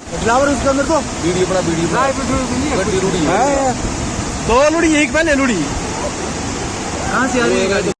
Driver उसके अंदर तो बीड़ी अपना बीड़ी गड्डी रूढ़ी है। दो लुड़ी एक पहले लुड़ी कहाँ से आ रही है गाड़ी?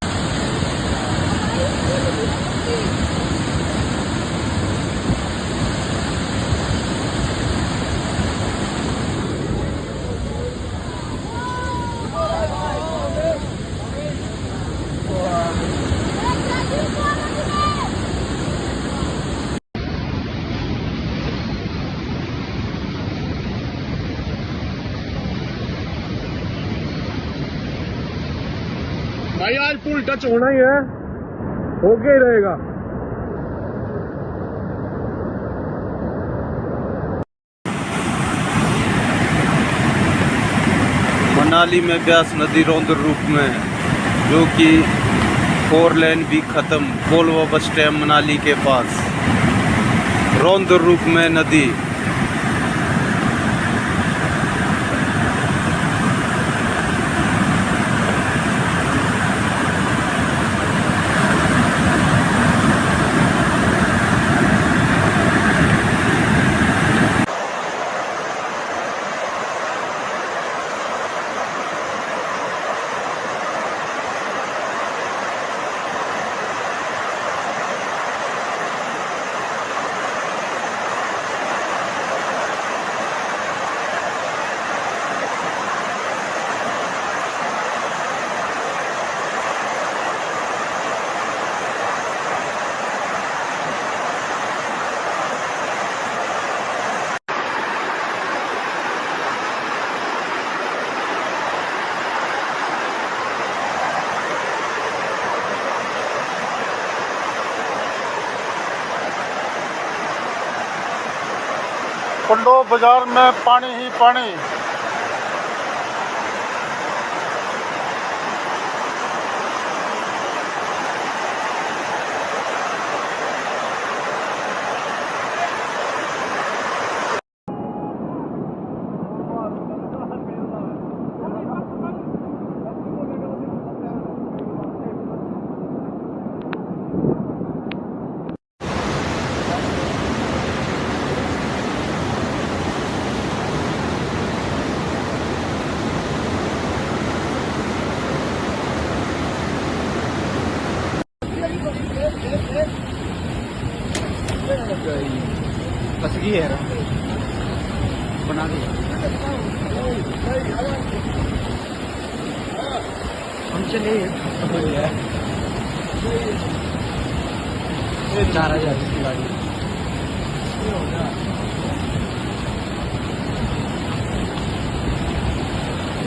भाई आज पुल टच होना ही है, होके ही रहेगा। मनाली में ब्यास नदी रौद्र रूप में है, जो कि 4 लेन भी खत्म। कोलवा बस स्टैंड मनाली के पास रौद्र रूप में नदी। पंडो बाजार में पानी ही पानी। फंस गई है बना दी। हम चले 4000 की गाड़ी।